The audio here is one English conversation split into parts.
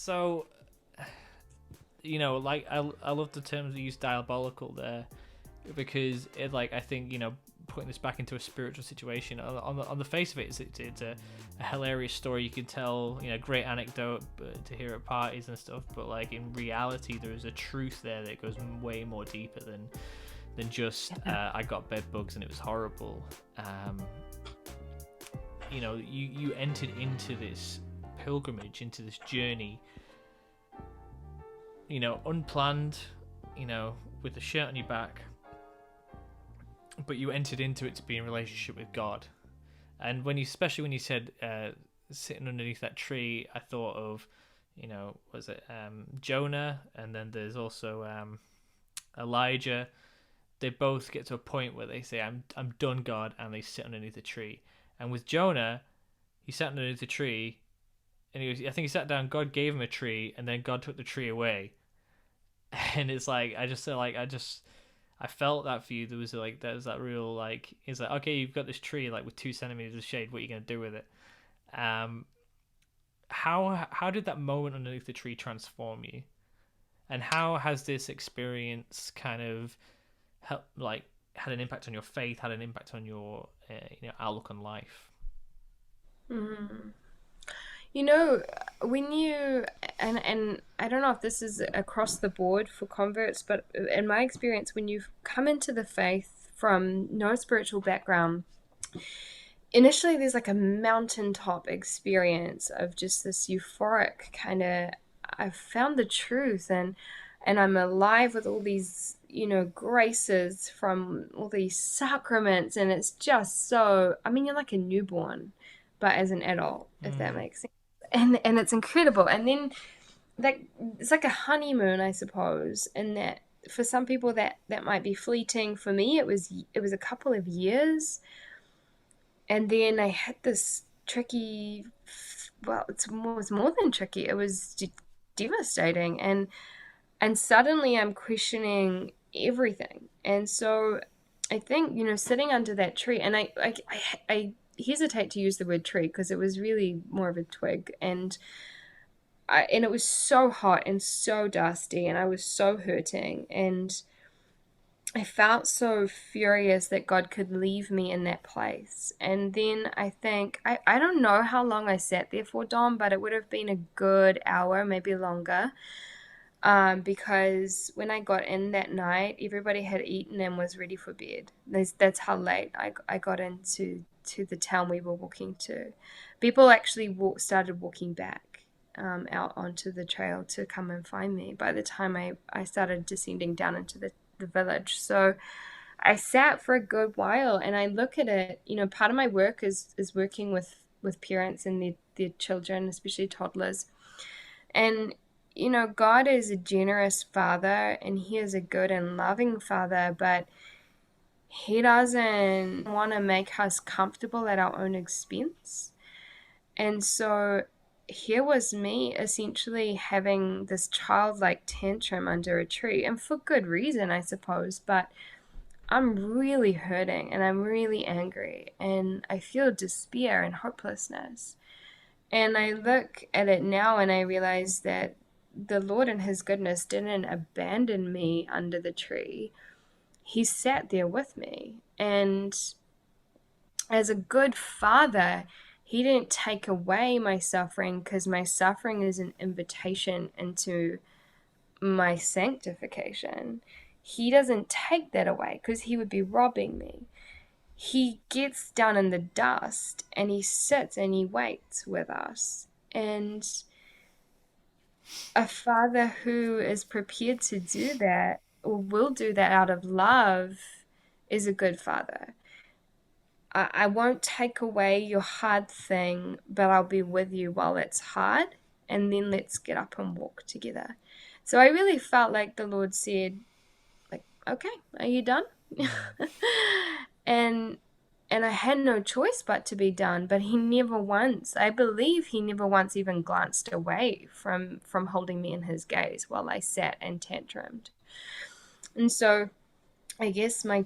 So, like I love the terms we use diabolical there, because it, like, I think, putting this back into a spiritual situation, on the face of it, it's a hilarious story you can tell, great anecdote to hear at parties and stuff, but like in reality there is a truth there that goes way more deeper than just I got bed bugs and it was horrible. You entered into this pilgrimage, into this journey, unplanned, with the shirt on your back, but you entered into it to be in relationship with God. And especially when you said sitting underneath that tree, I thought of, was it Jonah, and then there's also Elijah. They both get to a point where they say, I'm done, God, and they sit underneath a tree. And with Jonah, he sat underneath a tree, and I think he sat down, God gave him a tree, and then God took the tree away. And it's like, I felt that for you. There was that real, like, it's like, okay, you've got this tree like with 2 centimeters of shade. What are you gonna do with it? How did that moment underneath the tree transform you? And how has this experience kind of had an impact on your faith, had an impact on your outlook on life? Mm. When you and I don't know if this is across the board for converts, but in my experience, when you come into the faith from no spiritual background, initially there's like a mountaintop experience of just this euphoric kind of, I've found the truth, and I'm alive with all these, graces from all these sacraments, and it's just so, I mean, you're like a newborn, but as an adult, if that Mm. makes sense. And it's incredible. And then like it's like a honeymoon, I suppose, in that for some people that might be fleeting. For me, it was a couple of years, and then I had this tricky. Well, was more than tricky. It was devastating, and suddenly I'm questioning everything. And so I think, sitting under that tree, and I hesitate to use the word tree because it was really more of a twig, and it was so hot and so dusty, and I was so hurting, and I felt so furious that God could leave me in that place. And then I think, I don't know how long I sat there for, Dom, but it would have been a good hour, maybe longer. Because when I got in that night, everybody had eaten and was ready for bed. That's how late I got into the town we were walking to. People actually started walking back out onto the trail to come and find me by the time I started descending down into the village. So I sat for a good while, and I look at it, part of my work is working with parents and their children, especially toddlers. And God is a generous father, and he is a good and loving father, but he doesn't want to make us comfortable at our own expense. And so here was me essentially having this childlike tantrum under a tree, and for good reason, I suppose, but I'm really hurting and I'm really angry and I feel despair and hopelessness. And I look at it now and I realize that the Lord in his goodness didn't abandon me under the tree. He sat there with me. And as a good father, he didn't take away my suffering, because my suffering is an invitation into my sanctification. He doesn't take that away because he would be robbing me. He gets down in the dust and he sits and he waits with us. And a father who is prepared to do that, or will do that out of love, is a good father. I won't take away your hard thing, but I'll be with you while it's hard, and then let's get up and walk together. So I really felt like the Lord said, like, okay, are you done? and and I had no choice but to be done. But he never once, I believe he never once even glanced away from holding me in his gaze while I sat and tantrumed. And so I guess my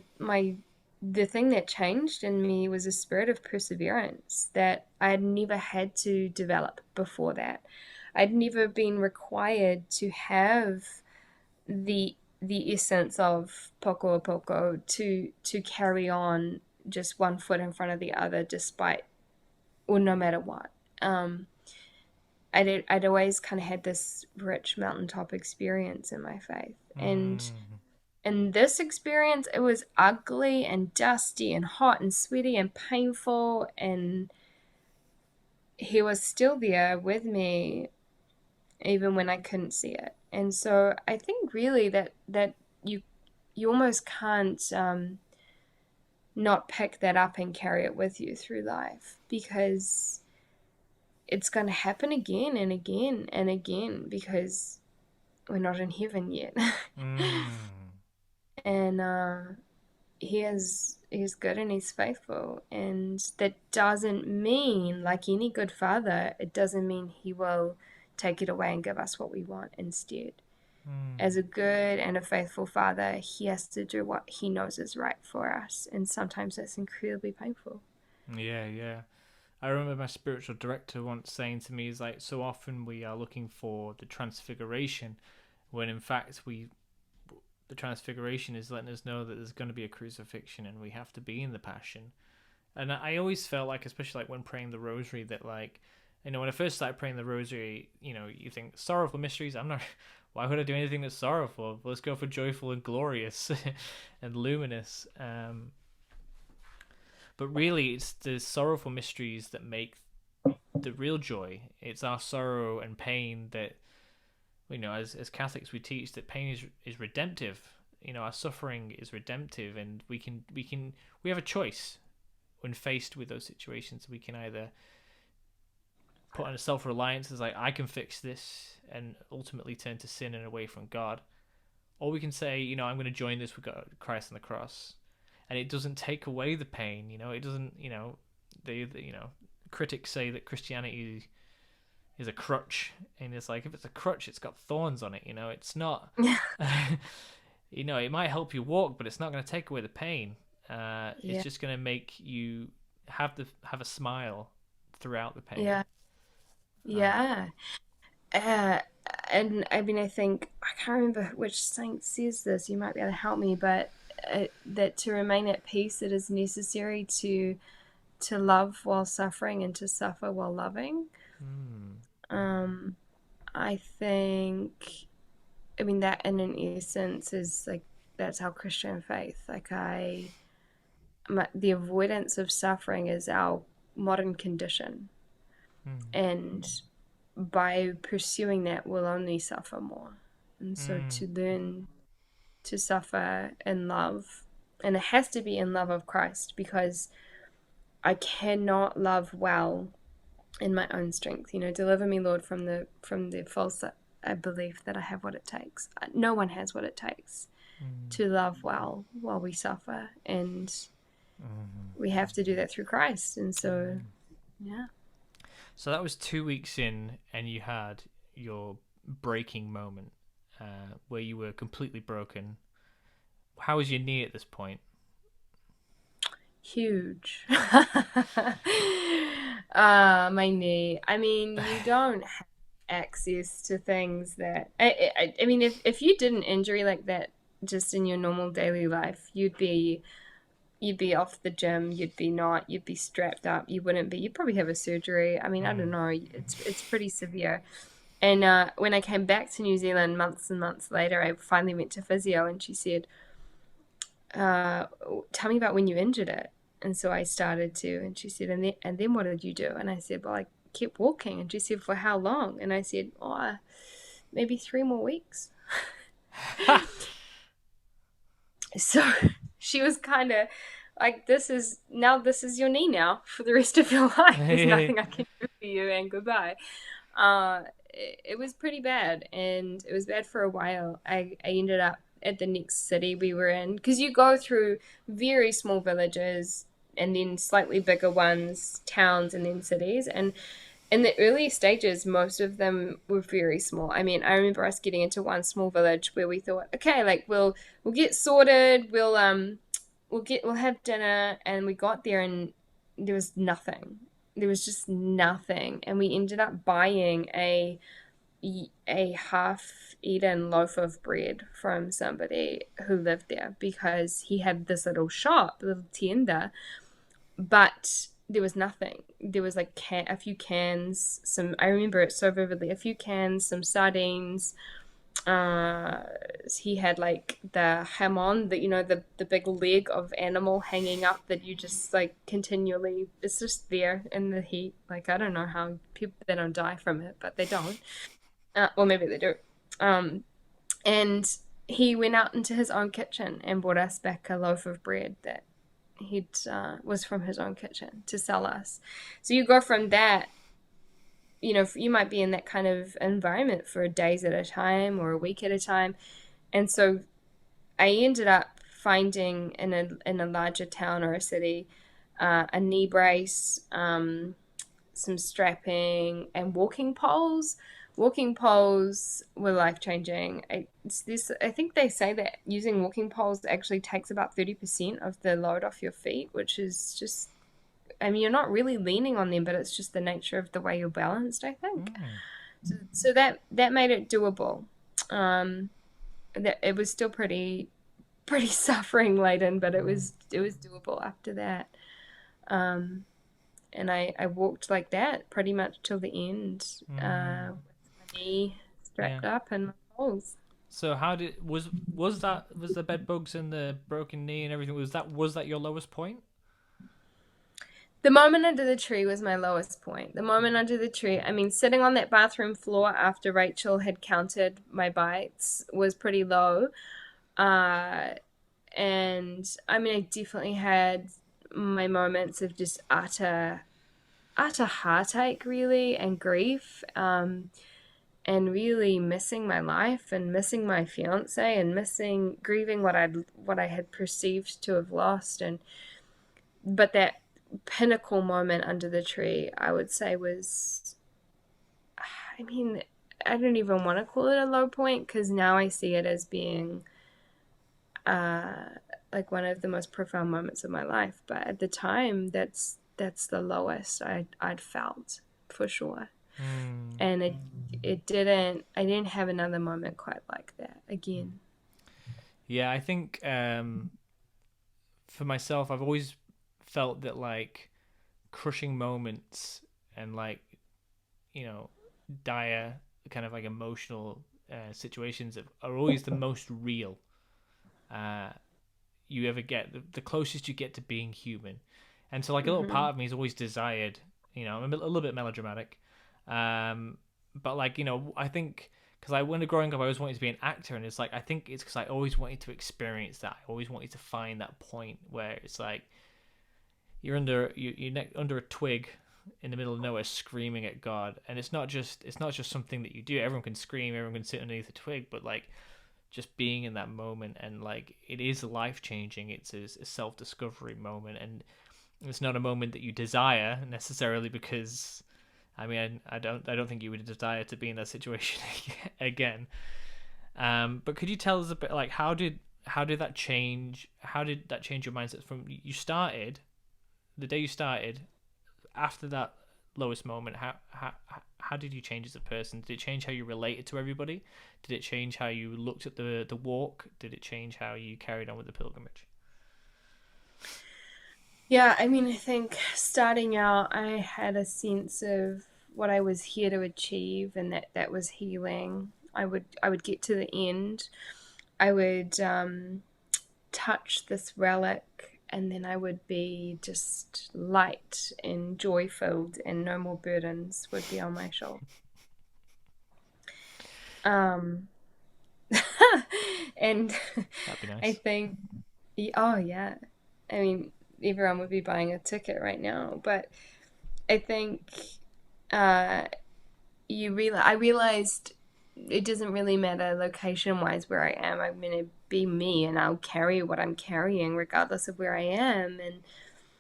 the thing that changed in me was a spirit of perseverance that I had never had to develop before that. I'd never been required to have the essence of poco a poco to carry on just one foot in front of the other, despite or no matter what. I'd always kind of had this rich mountaintop experience in my faith, and Mm. in this experience, it was ugly and dusty and hot and sweaty and painful, and he was still there with me even when I couldn't see it. And so I think really that you almost can't not pick that up and carry it with you through life, because it's going to happen again and again and again, because we're not in heaven yet. Mm. And he's good and he's faithful, and that doesn't mean, like any good father, it doesn't mean he will take it away and give us what we want instead. As Mm. a good and a faithful father, he has to do what he knows is right for us, and sometimes that's incredibly painful. Yeah, yeah. I remember my spiritual director once saying to me, "Is like so often we are looking for the transfiguration, when in fact the transfiguration is letting us know that there's going to be a crucifixion and we have to be in the passion." And I always felt like, especially like when praying the rosary, that like, when I first started praying the rosary, you think sorrowful mysteries. I'm not. Why would I do anything that's sorrowful? Let's go for joyful and glorious, and luminous. But really, it's the sorrowful mysteries that make the real joy. It's our sorrow and pain that, as Catholics, we teach that pain is redemptive. Our suffering is redemptive, and we have a choice when faced with those situations. We can either put on a self-reliance as like, I can fix this, and ultimately turn to sin and away from God, or we can say, I'm going to join this with God, Christ on the cross, and it doesn't take away the pain. It doesn't. Critics say that Christianity is a crutch, and it's like, if it's a crutch, it's got thorns on it. It's not. It might help you walk, but it's not going to take away the pain. It's Yeah, just going to make you have a smile throughout the pain. yeah, Uh, yeah. Uh, and I mean, I think I can't remember which saint says this. You might be able to help me, but that to remain at peace, it is necessary to love while suffering and to suffer while loving. mm, Um, I think, I mean, that in an essence is like that's our Christian faith. The avoidance of suffering is our modern condition, mm, and by pursuing that, we'll only suffer more. And so mm, to learn to suffer in love, and it has to be in love of Christ, because I cannot love well in my own strength. Deliver me, Lord, from the false belief that I have what it takes. No one has what it takes mm, to love well while we suffer, and mm, we have to do that through Christ. And so, mm. yeah. So that was 2 weeks in, and you had your breaking moment, where you were completely broken. How was your knee at this point? Huge. My knee. I mean, you don't have access to things that. I mean, if you did an injury like that just in your normal daily life, you'd be off the gym. You'd be strapped up. You wouldn't be. You'd probably have a surgery. I mean, I don't Mm. know. It's pretty severe. And when I came back to New Zealand months and months later, I finally went to physio, and she said, uh, "Tell me about when you injured it." And so I started to, and she said, "And then what did you do?" And I said, "Well, I kept walking." And she said, "For how long?" And I said, "Oh, maybe 3 more weeks." So she was kind of like, this is your knee now for the rest of your life. There's nothing I can do for you, and goodbye. It was pretty bad, and it was bad for a while. I ended up at the next city we were in, because you go through very small villages and then slightly bigger ones, towns, and then cities. And in the early stages, most of them were very small. I mean, I remember us getting into one small village where we thought, okay, like we'll get sorted, we'll have dinner, and we got there and there was nothing. There was just nothing, and we ended up buying a a half-eaten loaf of bread from somebody who lived there because he had this little shop, little tienda, but there was nothing. There was like a few cans, some, I remember it so vividly, a few cans, some sardines. Uh, he had like the hamon, the the big leg of animal hanging up that you just like continually, it's just there in the heat. Like I don't know how people, they don't die from it, but they don't. Or maybe they do. Um, and he went out into his own kitchen and brought us back a loaf of bread that he'd was from his own kitchen to sell us. So you go from that, you might be in that kind of environment for days at a time or a week at a time. And so I ended up finding in a larger town or a city a knee brace, some strapping, and walking poles. Walking poles were life changing. I think they say that using walking poles actually takes about 30% of the load off your feet, which is just, I mean, you're not really leaning on them, but it's just the nature of the way you're balanced, I think. So that made it doable. That it was still pretty suffering laden, but it was doable after that. Um, and I walked like that pretty much till the end, with my knee Yeah. strapped up and my poles. So how did was the bed bugs and the broken knee and everything, was that your lowest point? The moment under the tree was my lowest point. The moment under the tree, I mean, sitting on that bathroom floor after Rachel had counted my bites was pretty low. Uh, and I mean, I definitely had my moments of just utter heartache, really, and grief, and really missing my life and missing my fiance and missing grieving what I had perceived to have lost. And but that pinnacle moment under the tree, I would say, was, I mean, I don't even want to call it a low point because now I see it as being uh, like one of the most profound moments of my life. But at the time, that's the lowest I'd felt for sure. And it didn't I didn't have another moment quite like that again. Yeah, I think for myself, I've always felt that like crushing moments and like dire kind of like emotional situations are always the most real uh, you ever get, the closest you get to being human. And so like a little Hmm. part of me has always desired, I'm a little bit melodramatic, but like I think because when growing up I always wanted to be an actor, and it's like I think it's because I always wanted to experience that. I always wanted to find that point where it's like you're under a twig in the middle of nowhere screaming at God, and it's not just something that you do. Everyone can scream, everyone can sit underneath a twig, but like just being in that moment, and like it is life changing. It's a self discovery moment, and it's not a moment that you desire necessarily because I mean I don't think you would desire to be in that situation again. But could you tell us a bit like how did that change your mindset from you started the day you started after that lowest moment? How did you change as a person? Did it change how you related to everybody? Did it change how you looked at the walk? Did it change how you carried on with the pilgrimage? Yeah, I mean, I think starting out, I had a sense of what I was here to achieve, and that was healing. I would get to the end. I would touch this relic, and then I would be just light and joy filled, and no more burdens would be on my shoulder. Um, and That'd be I nice. think, oh yeah, I mean, everyone would be buying a ticket right now, but I think uh, I realized it doesn't really matter location wise where I am. I'm gonna be me, and I'll carry what I'm carrying regardless of where I am. And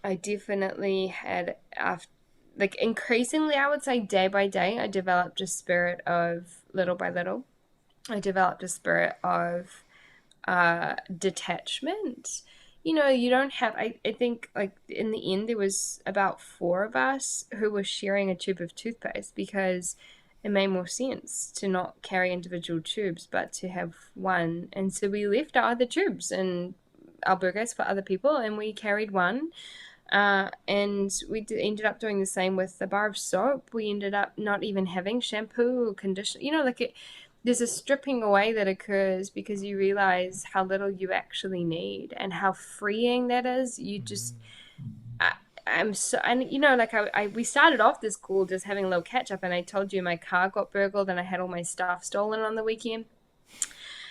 I definitely had, after, like, increasingly, I would say day by day, I developed a spirit of, little by little, I developed a spirit of detachment. You don't have, I think, like, in the end, there was about four of us who were sharing a tube of toothpaste because it made more sense to not carry individual tubes, but to have one. And so we left our other tubes in albergues for other people, and we carried one. And we ended up doing the same with the bar of soap. We ended up not even having shampoo or conditioner. There's a stripping away that occurs because you realize how little you actually need and how freeing that is. You just, I'm so, and we started off this call just having a little catch up, and I told you my car got burgled and I had all my stuff stolen on the weekend.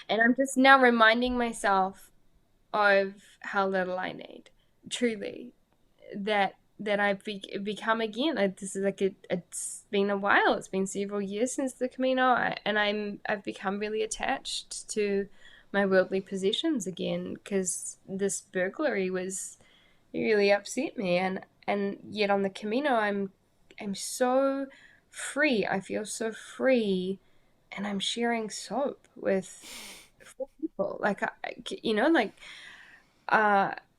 And I'm just now reminding myself of how little I need, truly, that I've become again. This is it's been a while. It's been several years since the Camino, and I've become really attached to my worldly possessions again because this burglary really upset me, and yet on the Camino I'm so free. I feel so free, and I'm sharing soap with 4 people.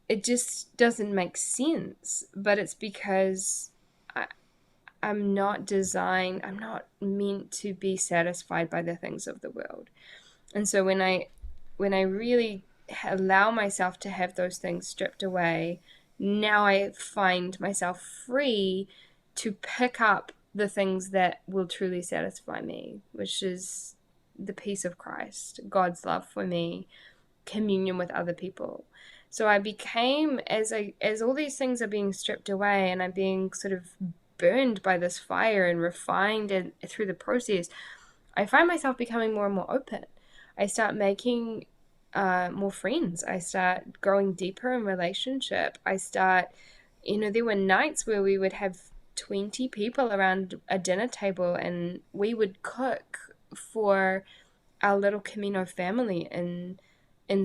It just doesn't make sense, but it's because I'm not meant to be satisfied by the things of the world. And so when I really allow myself to have those things stripped away, now I find myself free to pick up the things that will truly satisfy me, which is the peace of Christ, God's love for me, communion with other people. So I became, as all these things are being stripped away and I'm being sort of burned by this fire and refined through the process, I find myself becoming more and more open. I start making more friends. I start growing deeper in relationship. There were nights where we would have 20 people around a dinner table and we would cook for our little Camino family in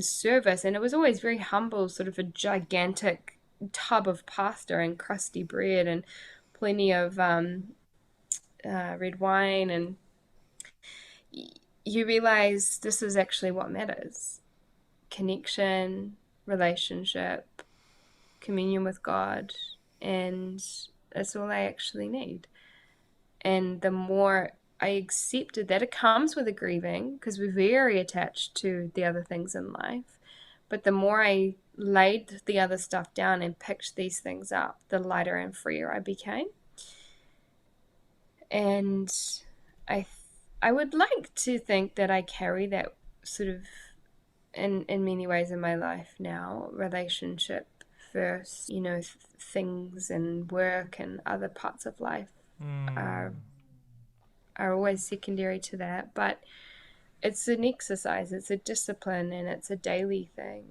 service, and it was always very humble, sort of a gigantic tub of pasta and crusty bread and plenty of red wine, and you realize this is actually what matters: connection, relationship, communion with God, and that's all I actually need. And the more I accepted that, it comes with a grieving because we're very attached to the other things in life. But the more I laid the other stuff down and picked these things up, the lighter and freer I became. And I would like to think that I carry that sort of in many ways in my life now. Relationship first, things and work and other parts of life are always secondary to that, but it's an exercise, it's a discipline, and it's a daily thing.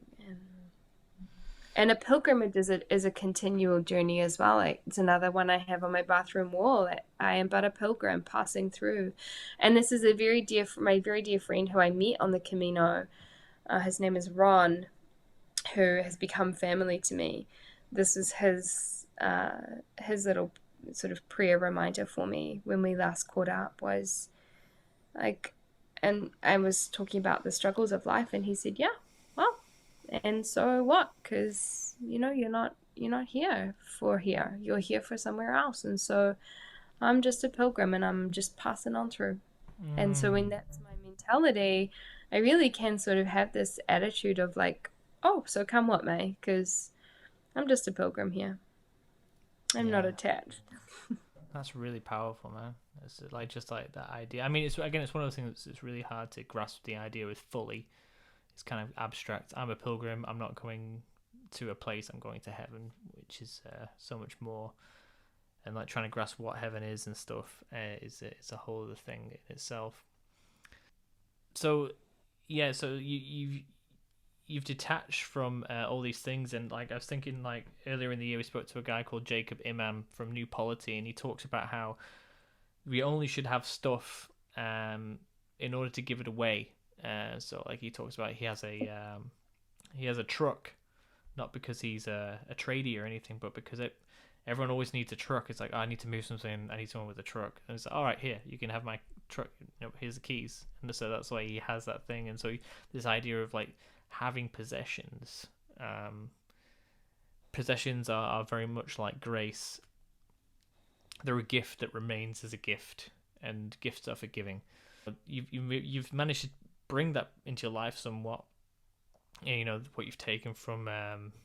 And a pilgrimage is a continual journey as well. It's another one I have on my bathroom wall. I am but a pilgrim passing through. And this is my very dear friend who I met on the Camino. His name is Ron, who has become family to me. This is his little sort of prayer reminder for me when we last caught up, was like, and I was talking about the struggles of life, and he said, yeah, well, and so what? Because you're not here for here. You're here for somewhere else, and so I'm just a pilgrim, and I'm just passing on through. And so when that's my mentality, I really can sort of have this attitude of like, oh, so come what may, because I'm just a pilgrim here. I'm not attached. That's really powerful, man. It's like just like that idea. I mean, it's one of those things that's really hard to grasp the idea with fully. It's kind of abstract. I'm a pilgrim. I'm not going to a place. I'm going to heaven, which is so much more. And like trying to grasp what heaven is and stuff is a whole other thing in itself. So, yeah. So you've detached from all these things, and like I was thinking, like earlier in the year we spoke to a guy called Jacob Imam from New Polity, and he talks about how we only should have stuff in order to give it away. So like he talks about he has a truck, not because he's a tradie or anything, but because everyone always needs a truck. It's like, oh, I need to move something, I need someone with a truck, and it's like, all right, here, you can have my truck, here's the keys. And so that's why he has that thing. And so this idea of like having possessions, possessions are very much like grace. They're a gift that remains as a gift, and gifts are for giving. You've managed to bring that into your life somewhat. You know what you've taken from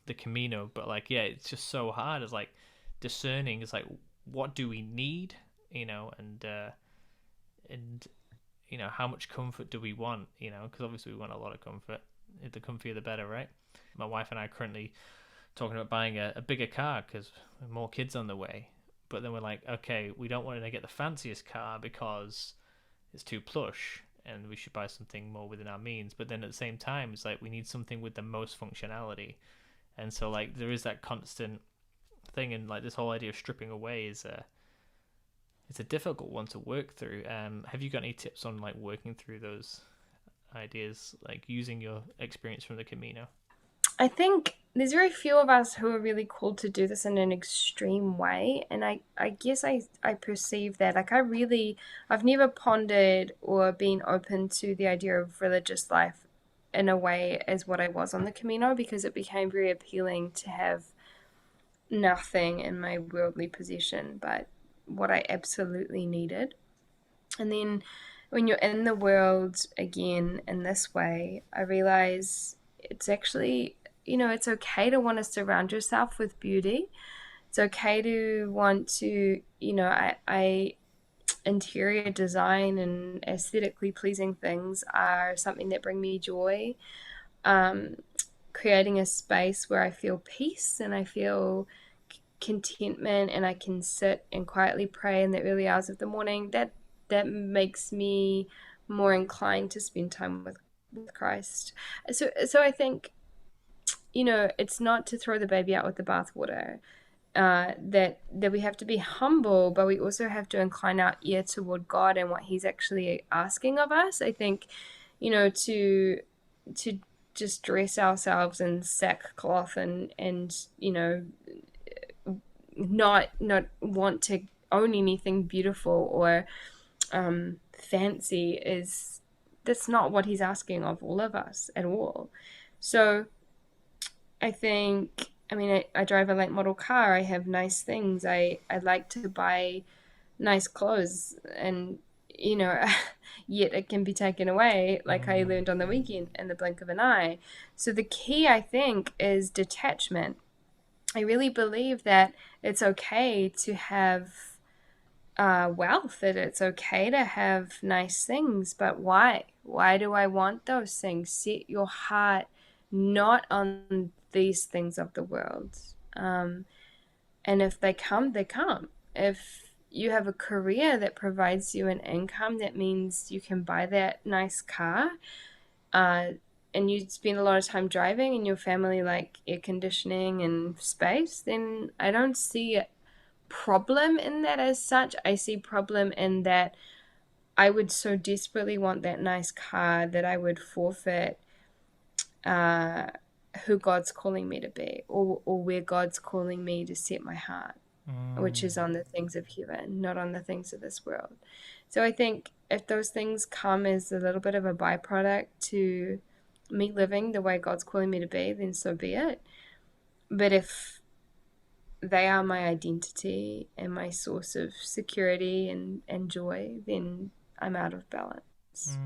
the Camino, but like, yeah, it's just so hard. It's like discerning. It's like, what do we need? You know, and you know, how much comfort do we want? You know, because obviously we want a lot of comfort. The comfier, the better, right? My wife and I are currently talking about buying a bigger car because more kids on the way. But then we're like, okay, we don't want to get the fanciest car because it's too plush, and we should buy something more within our means. But then at the same time, it's like we need something with the most functionality. And so like there is that constant thing, and like this whole idea of stripping away is it's a difficult one to work through. Have you got any tips on like working through those ideas, like using your experience from the Camino? I think there's very few of us who are really called to do this in an extreme way. And I guess I perceive that. Like, I've never pondered or been open to the idea of religious life in a way as what I was on the Camino, because it became very appealing to have nothing in my worldly possession but what I absolutely needed. And then when you're in the world again in this way, I realize it's actually, it's okay to want to surround yourself with beauty. It's okay to want to, I interior design and aesthetically pleasing things are something that bring me joy. Creating a space where I feel peace and I feel contentment and I can sit and quietly pray in the early hours of the morning, that makes me more inclined to spend time with Christ. So I think, it's not to throw the baby out with the bathwater. That we have to be humble, but we also have to incline our ear toward God and what He's actually asking of us. I think, to just dress ourselves in sackcloth and not want to own anything beautiful or fancy that's not what He's asking of all of us at all. So I think, I drive a late model car. I have nice things. I like to buy nice clothes, and yet it can be taken away, like I learned on the weekend, in the blink of an eye. So the key, I think, is detachment. I really believe that it's okay to have wealth, that it's okay to have nice things, but why? Why do I want those things? Set your heart not on these things of the world. And if they come, they come. If you have a career that provides you an income, that means you can buy that nice car, and you spend a lot of time driving and your family like air conditioning and space, then I don't see a problem in that as such. I see problem in that I would so desperately want that nice car that I would forfeit who God's calling me to be, or where God's calling me to set my heart, which is on the things of heaven, not on the things of this world. So I think if those things come as a little bit of a byproduct to me living the way God's calling me to be, then so be it. But if they are my identity and my source of security and joy, then I'm out of balance.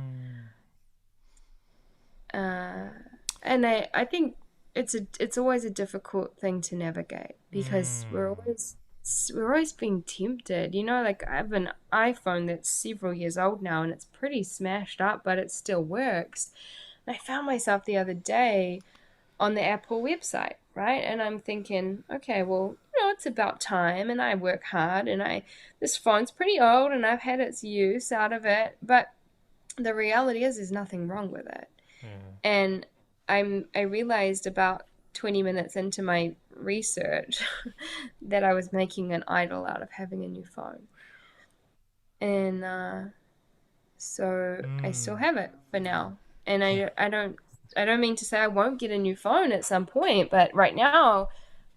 And I think it's always a difficult thing to navigate, because we're always being tempted. Like, I have an iPhone that's several years old now and it's pretty smashed up, but it still works. And I found myself the other day on the Apple website, right? And I'm thinking, okay, well, it's about time, and I work hard, and this phone's pretty old and I've had its use out of it, but the reality is there's nothing wrong with it. And I realized about 20 minutes into my research that I was making an idol out of having a new phone. And so I still have it for now. And I don't mean to say I won't get a new phone at some point, but right now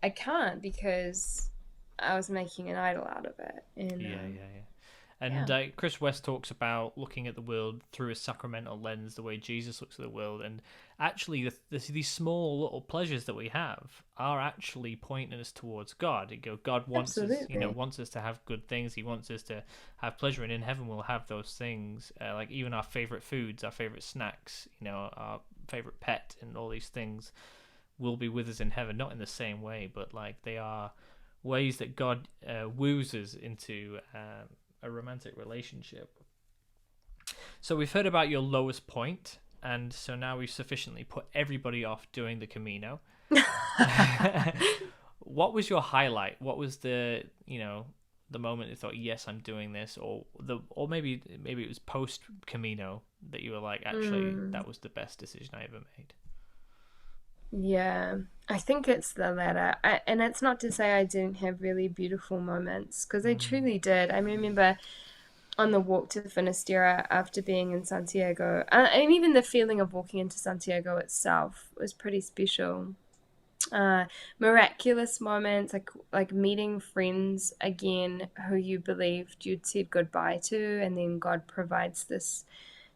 I can't, because I was making an idol out of it. And yeah. And Yeah. Chris West talks about looking at the world through a sacramental lens, the way Jesus looks at the world. And actually, these small little pleasures that we have are actually pointing us towards God. God wants us, Absolutely. wants us to have good things. He wants us to have pleasure, and in heaven we'll have those things. Like even our favorite foods, our favorite snacks, our favorite pet, and all these things will be with us in heaven. Not in the same way, but like they are ways that God woos us into a romantic relationship. So we've heard about your lowest point, and so now we've sufficiently put everybody off doing the Camino. What was your highlight? What was the moment you thought, yes, I'm doing this, or maybe it was post Camino that you were like, actually, that was the best decision I ever made. Yeah, I think it's the latter. And it's not to say I didn't have really beautiful moments, because I truly did. I remember on the walk to Finisterre after being in Santiago, and even the feeling of walking into Santiago itself was pretty special. Miraculous moments, like meeting friends again who you believed you'd said goodbye to, and then God provides this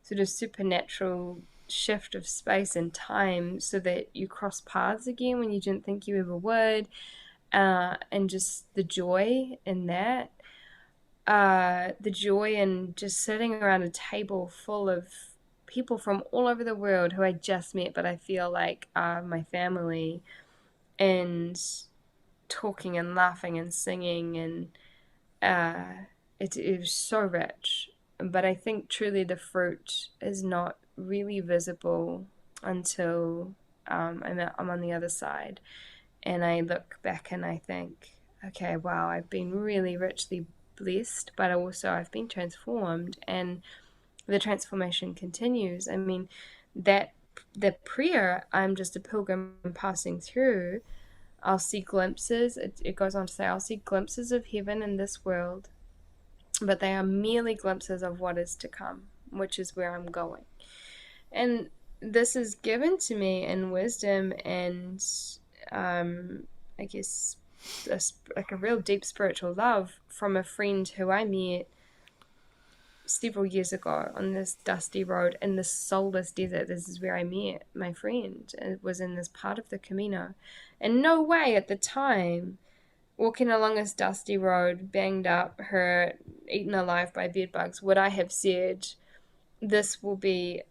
sort of supernatural shift of space and time so that you cross paths again when you didn't think you ever would, and just the joy in that, the joy in just sitting around a table full of people from all over the world who I just met but I feel like are my family, and talking and laughing and singing, and it was so rich. But I think truly the fruit is not really visible until I'm on the other side, and I look back and I think, okay, wow, I've been really richly blessed, but also I've been transformed, and the transformation continues. I mean, that the prayer, I'm just a pilgrim passing through, I'll see glimpses. It goes on to say, I'll see glimpses of heaven in this world, but they are merely glimpses of what is to come, which is where I'm going. And this is given to me in wisdom and, I guess, like a real deep spiritual love from a friend who I met several years ago on this dusty road in this soulless desert. This is where I met my friend. It was in this part of the Camino. And no way at the time, walking along this dusty road, banged up, hurt, eaten alive by bedbugs, would I have said, this will be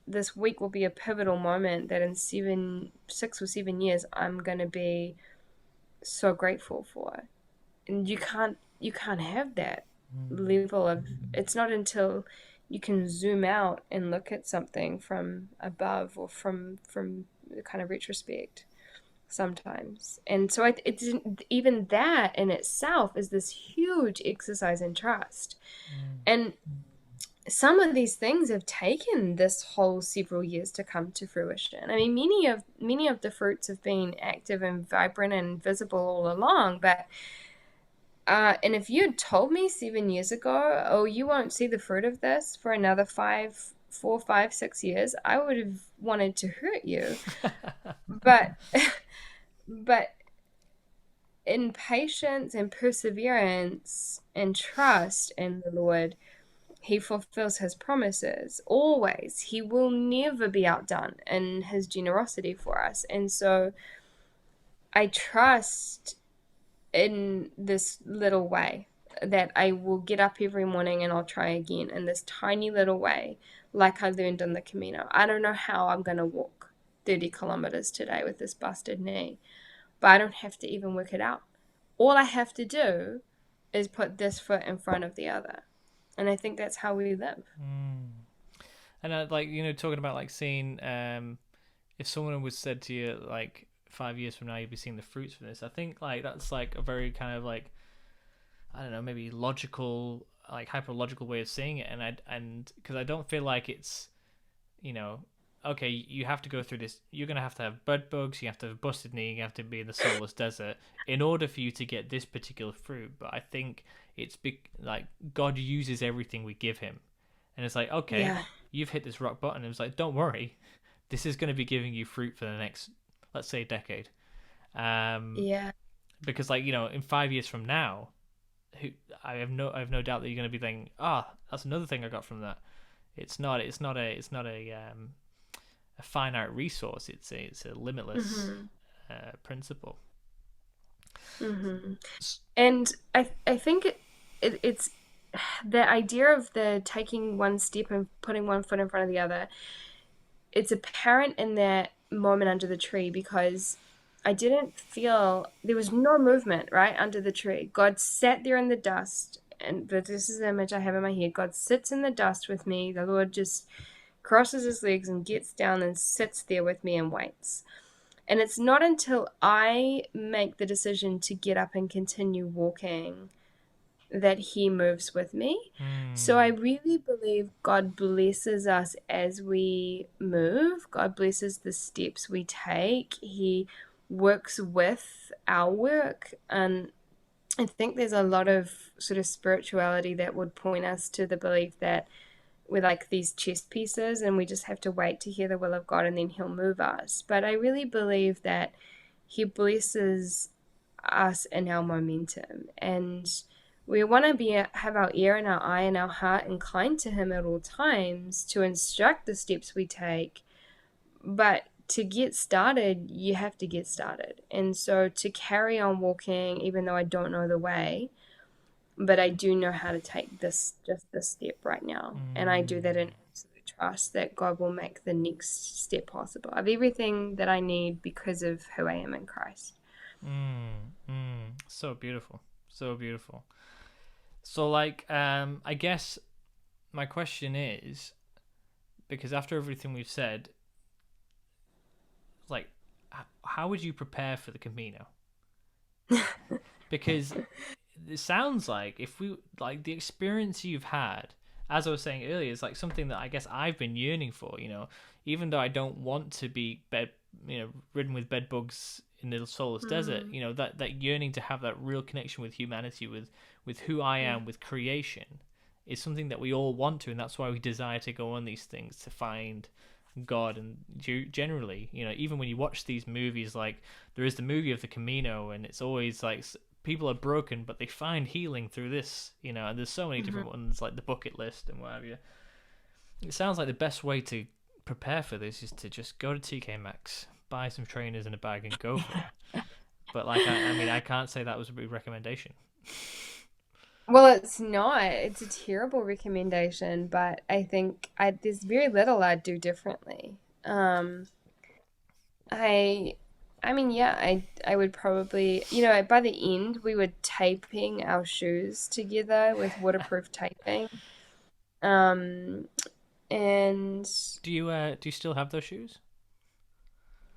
this week will be a pivotal moment that in 6 or 7 years I'm gonna be so grateful for. And you can't have that level of, it's not until you can zoom out and look at something from above or from the kind of retrospect sometimes. And so it's even that in itself is this huge exercise in trust. And some of these things have taken this whole several years to come to fruition. I mean, many of the fruits have been active and vibrant and visible all along, but and if you'd told me 7 years ago, oh, you won't see the fruit of this for another 4, 5, 6 years, I would have wanted to hurt you. But but in patience and perseverance and trust in the Lord, he fulfills his promises always. He will never be outdone in his generosity for us. And so I trust in this little way that I will get up every morning and I'll try again in this tiny little way, like I learned on the Camino. I don't know how I'm going to walk 30 kilometers today with this busted knee, but I don't have to even work it out. All I have to do is put this foot in front of the other. And I think that's how we live. And talking about like seeing, if someone was said to you like 5 years from now you'll be seeing the fruits from this, I think like that's like a very kind of like, I don't know, maybe logical, like hyper-logical way of seeing it. And because I don't feel like it's, okay, you have to go through this. You're going to have bed bugs, you have to have a busted knee, you have to be in the soulless desert in order for you to get this particular fruit. But I think it's like God uses everything we give him. And it's like, okay, Yeah. you've hit this rock bottom. And it's like, don't worry. This is going to be giving you fruit for the next, let's say, decade. Yeah. Because, like, in 5 years from now, who I have no doubt that you're going to be thinking, that's another thing I got from that. It's not a finite resource. It's a limitless Mm-hmm. principle. Mm-hmm. And I think it's the idea of the taking one step and putting one foot in front of the other. It's apparent in that moment under the tree because I didn't feel there was no movement right under the tree. God sat there in the dust, and this is the image I have in my head. God sits in the dust with me. The Lord just crosses his legs and gets down and sits there with me and waits. And it's not until I make the decision to get up and continue walking that he moves with me. So I really believe God blesses us as we move. God blesses the steps we take. He works with our work. And I think there's a lot of sort of spirituality that would point us to the belief that we're like these chess pieces and we just have to wait to hear the will of God and then he'll move us. But I really believe that he blesses us in our momentum, and we want to have our ear and our eye and our heart inclined to him at all times to instruct the steps we take. But to get started, you have to get started. And so to carry on walking, even though I don't know the way, but I do know how to take this step right now. And I do that in absolute trust that God will make the next step possible. I have everything that I need because of who I am in Christ. So beautiful. So beautiful. So, like, I guess my question is, because after everything we've said, like, how would you prepare for the Camino? Because it sounds like the experience you've had, as I was saying earlier, is like something that I guess I've been yearning for. Even though I don't want to be ridden with bed bugs in the soulless desert. That yearning to have that real connection with humanity, with who I am, with creation, is something that we all want to, and that's why we desire to go on these things to find God. And generally, even when you watch these movies, like there is the movie of the Camino, and it's always like people are broken, but they find healing through this, and there's so many different ones, like the bucket list and whatever. It sounds like the best way to prepare for this is to just go to TK Maxx, buy some trainers and a bag, and go for it. But like, I can't say that was a big recommendation. Well, it's not. It's a terrible recommendation, but I think there's very little I'd do differently. I I mean, yeah, I would probably, by the end we were taping our shoes together with waterproof taping. Um, and Do you still have those shoes?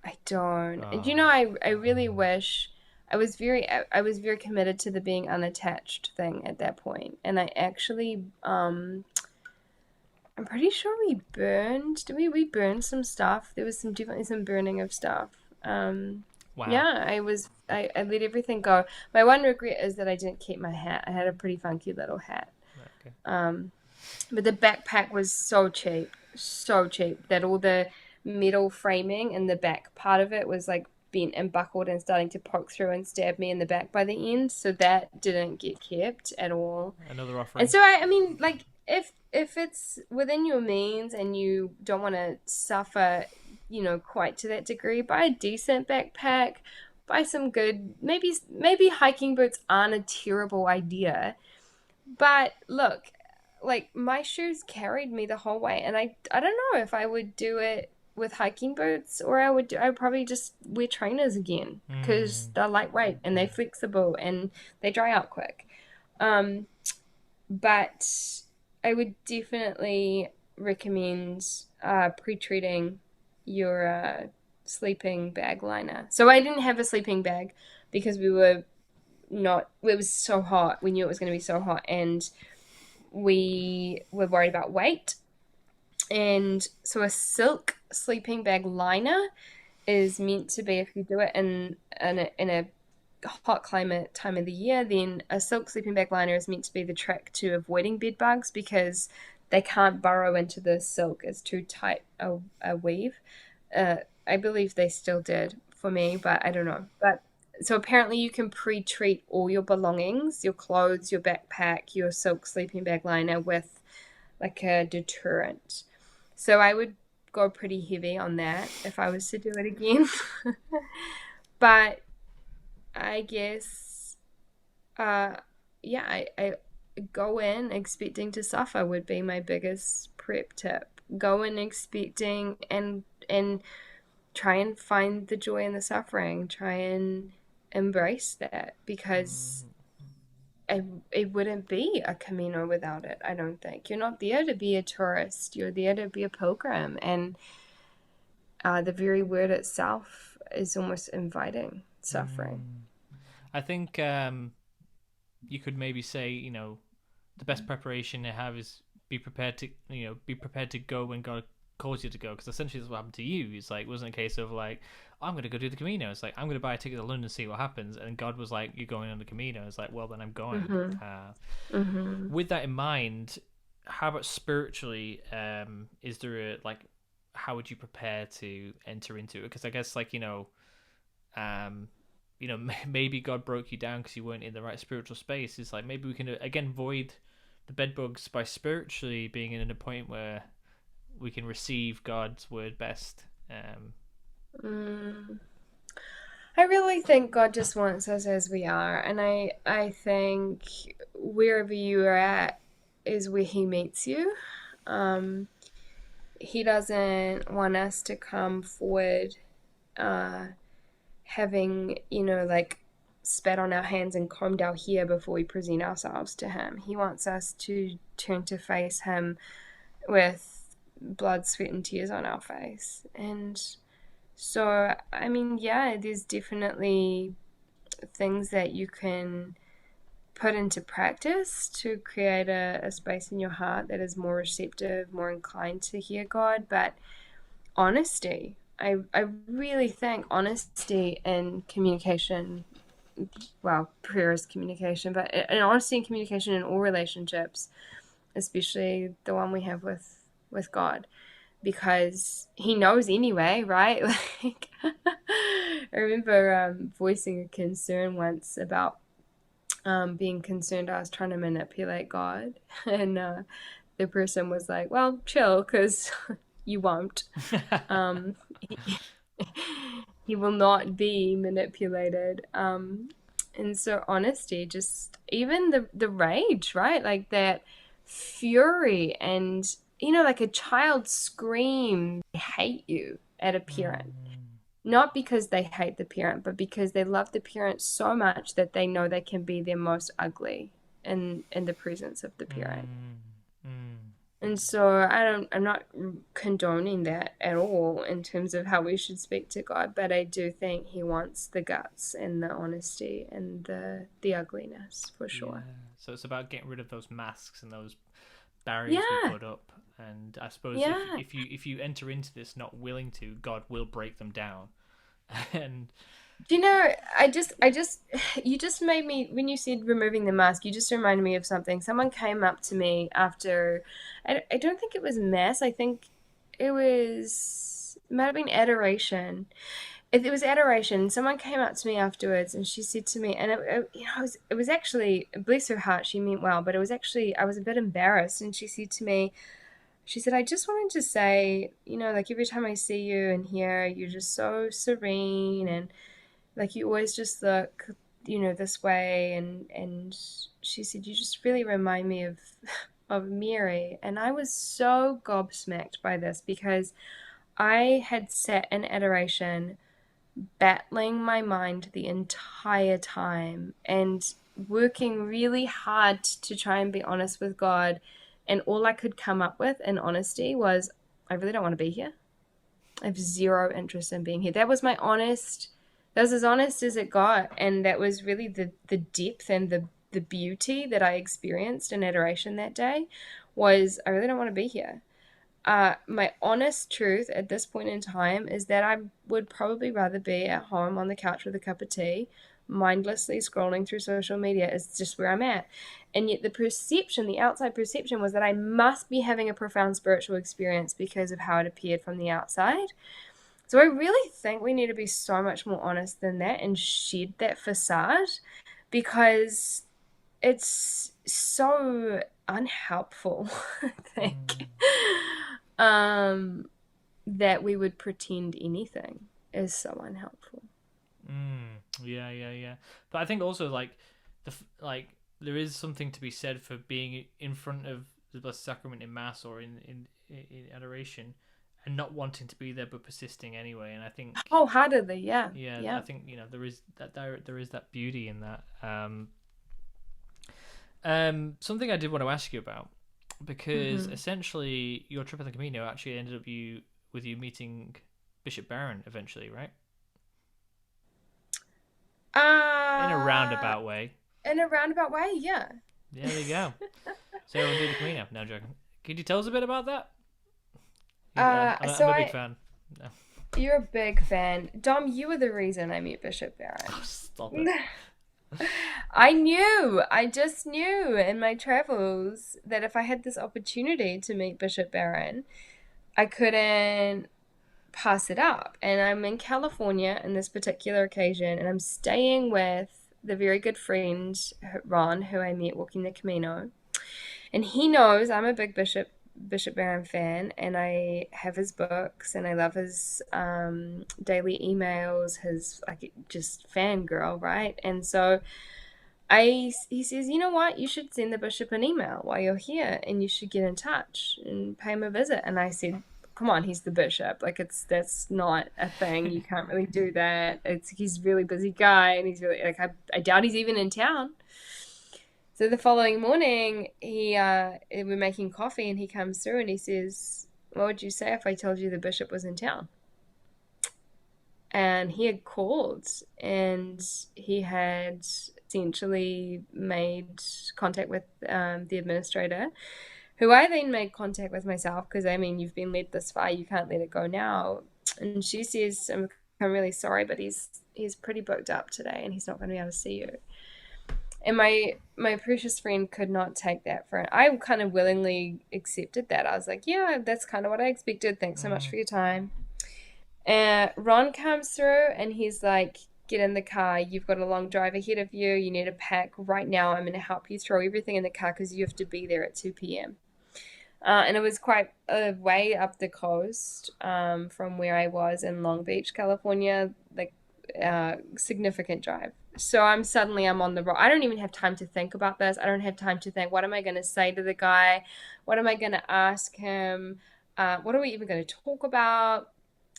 I don't. And Oh. I really wish I was very committed to the being unattached thing at that point. And I actually I'm pretty sure we burned. Did we burn some stuff? There was definitely some burning of stuff. Wow. Yeah, I let everything go. My one regret is that I didn't keep my hat. I had a pretty funky little hat. Okay. But the backpack was so cheap that all the metal framing and the back part of it was like bent and buckled and starting to poke through and stab me in the back by the end. So that didn't get kept at all. Another And offering. so I mean, like if it's within your means and you don't want to suffer, quite to that degree, buy a decent backpack, buy some good, maybe hiking boots aren't a terrible idea. But look, like my shoes carried me the whole way, and I don't know if I would do it with hiking boots, or I would probably just wear trainers again because they're lightweight and they're flexible and they dry out quick. Um, but I would definitely recommend pre-treating your sleeping bag liner. So I didn't have a sleeping bag because we were not. It was so hot. We knew it was going to be so hot, and we were worried about weight. And so a silk sleeping bag liner is meant to be, if you do it in a hot climate time of the year, then a silk sleeping bag liner is meant to be the trick to avoiding bed bugs because they can't burrow into the silk. It's too tight a weave. I believe they still did for me, but I don't know. But So apparently you can pre-treat all your belongings, your clothes, your backpack, your silk sleeping bag liner with like a deterrent. So I would go pretty heavy on that if I was to do it again. But I guess, uh, yeah, I go in expecting to suffer would be my biggest prep tip. Go in expecting and try and find the joy in the suffering. Try and embrace that because it wouldn't be a Camino without it, I don't think. You're not there to be a tourist, you're there to be a pilgrim. And the very word itself is almost inviting suffering. I think you could maybe say, the best preparation to have is be prepared to go when God calls you to go, because essentially that's what happened to you. It's like, it wasn't a case of like, I'm going to go do the Camino. It's like, I'm going to buy a ticket to London and see what happens, and God was like, you're going on the Camino. It's like, well, then I'm going. With that in mind, how about spiritually? Is there a, like, how would you prepare to enter into it? Because I guess, like, um maybe God broke you down because you weren't in the right spiritual space. It's like, maybe we can again void the bed bugs by spiritually being in a point where we can receive God's word best. Mm. I really think God just wants us as we are, and I think wherever you are at is where He meets you. Um, he doesn't want us to come forward uh, having, like spat on our hands and combed our hair before we present ourselves to Him. He wants us to turn to face Him with blood, sweat, and tears on our face. And so, I mean, yeah, there's definitely things that you can put into practice to create a space in your heart that is more receptive, more inclined to hear God. But honesty, I really think honesty and communication, well, prayer is communication, but an honesty and communication in all relationships, especially the one we have with God, because He knows anyway, right? Like, I remember voicing a concern once about being concerned I was trying to manipulate God, and the person was like, "Well, chill, because you won't. Um, he, he will not be manipulated." And so honesty, just even the rage, right? Like that fury, and like a child scream, "They hate you" at a parent. Not because they hate the parent, but because they love the parent so much that they know they can be their most ugly in the presence of the parent. And so I'm not condoning that at all in terms of how we should speak to God, but I do think He wants the guts and the honesty and the ugliness, for sure. Yeah. So it's about getting rid of those masks and those barriers we Yeah. put up. And I suppose Yeah. if you enter into this not willing to, God will break them down. And Do you know, you just made me, when you said removing the mask, you just reminded me of something. Someone came up to me after, I don't think it was Mass, I think it might have been Adoration. It was Adoration. Someone came up to me afterwards and she said to me, and it was actually, bless her heart, she meant well, but it was actually, I was a bit embarrassed. And she said to me, she said, "I just wanted to say, like every time I see you and hear, you're just so serene, and like you always just look, this way." And she said, "You just really remind me of Mary." And I was so gobsmacked by this because I had sat in adoration, battling my mind the entire time and working really hard to try and be honest with God. And all I could come up with in honesty was, "I really don't want to be here. I have zero interest in being here." That was as honest as it got. And that was really the depth and the beauty that I experienced in adoration that day was, I really don't want to be here. My honest truth at this point in time is that I would probably rather be at home on the couch with a cup of tea, mindlessly scrolling through social media. Is just where I'm at. And yet the outside perception was that I must be having a profound spiritual experience because of how it appeared from the outside. So I really think we need to be so much more honest than that and shed that facade, because it's so unhelpful, I think, that we would pretend anything is so unhelpful. Yeah. But I think also like like there is something to be said for being in front of the Blessed Sacrament in Mass or in adoration, and not wanting to be there but persisting anyway. And I think, Wholeheartedly, yeah, yeah, I yeah. think there is there is that beauty in that. Something I did want to ask you about, because Mm-hmm. essentially your trip on the Camino actually ended up with you meeting Bishop Barron eventually, right? In a Uh, roundabout way. in a roundabout way, yeah. Yeah, there you go. So everyone do the Camino. No, I'm joking. Could you tell us a bit about that? I'm So a big fan. No. you're a big fan. Dom, you were the reason I met Bishop Oh, Barron. stop it. I just knew in my travels that if I had this opportunity to meet Bishop Barron, I couldn't pass it up. And I'm in California in this particular occasion, and I'm staying with the very good friend Ron, who I met walking the Camino. And he knows I'm a big Bishop Barron fan, and I have his books, and I love his daily emails, his like just fangirl, right? And so he says, you know what, you should send the bishop an email while you're here, and you should get in touch and pay him a visit. And I said, come on, he's the bishop. Like that's not a thing. You can't really do that. He's a really busy guy, and he's really like I doubt he's even in town. So the following morning, we're making coffee, and he comes through and he says, "What would you say if I told you the bishop was in town?" And he had called, and he had essentially made contact with the administrator, who I then made contact with myself, because I mean, you've been led this far, you can't let it go now. And she says, I'm really sorry, but he's pretty booked up today, and he's not going to be able to see you. And my precious friend could not take that for it. I kind of willingly accepted that. I was like, yeah, that's kind of what I expected. Thanks so much Mm. for your time. And Ron comes through, and he's like, get in the car. You've got a long drive ahead of you. You need a pack right now. I'm going to help you throw everything in the car because you have to be there at 2 p.m. And it was quite a way up the coast from where I was in Long Beach, California, like significant drive. So I'm on the road. I don't even have time to think about this. I don't have time to think, what am I going to say to the guy? What am I going to ask him? What are we even going to talk about?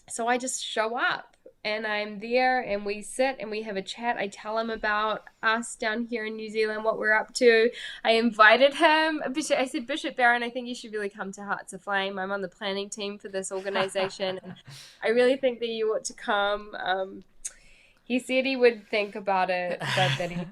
So I just show up, and I'm there, and we sit and we have a chat. I tell him about us down here in New Zealand, what we're up to. I invited him. I said, Bishop Barron, I think you should really come to Hearts of Flame. I'm on the planning team for this organization, and I really think that you ought to come. He said he would think about it, but that he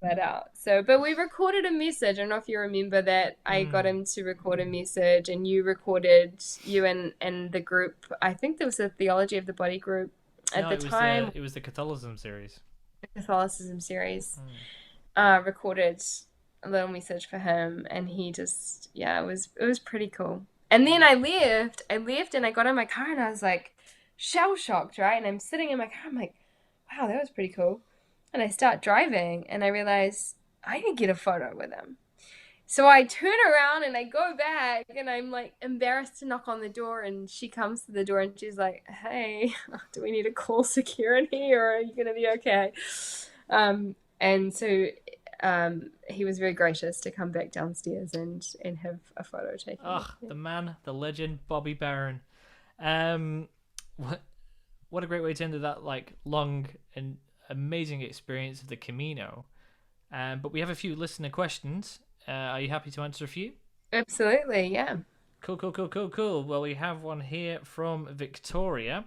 that out. So, but we recorded a message. I don't know if you remember that. I got Mm. him to record a message, and you recorded you and the group. I think there was a Theology of the Body group at No, the time, it was the Catholicism series. the Catholicism series. Mm. Recorded a little message for him, and he just it was pretty cool. And then I left, and I got in my car, and I was like shell shocked, right? And I'm sitting in my car, I'm like, wow, that was pretty cool. And I start driving, and I realize I didn't get a photo with him. So I turn around and I go back, and I'm like embarrassed to knock on the door, and she comes to the door, and she's like, "Hey, do we need to call security, or are you gonna be okay?" And so he was very gracious to come back downstairs and have a photo taken with Ugh, me. the man, the legend, Bobby Barron. Um, what what a great way to end that like long and amazing experience of the Camino. But we have a few listener questions. Are you happy to answer a few? Absolutely, yeah. Cool. Well, we have one here from Victoria.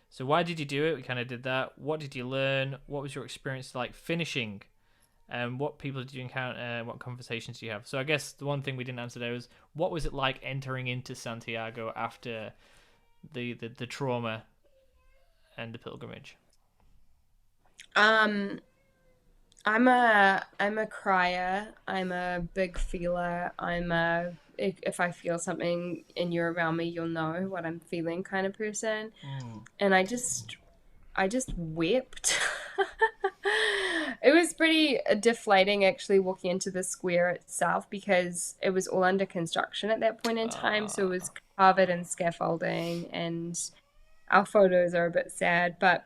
So, why did you do it? We kind of did that. What did you learn? What was your experience like finishing? And what people did you encounter? What conversations do you have? So, I guess the one thing we didn't answer there was what was it like entering into Santiago after the trauma and the pilgrimage? Um, I'm a crier. I'm a big feeler. If I feel something and you're around me, you'll know what I'm feeling kind of person. Mm. And I just wept. It was pretty deflating actually walking into the square itself because it was all under construction at that point in time. So it was Uh, covered in scaffolding, and our photos are a bit sad. But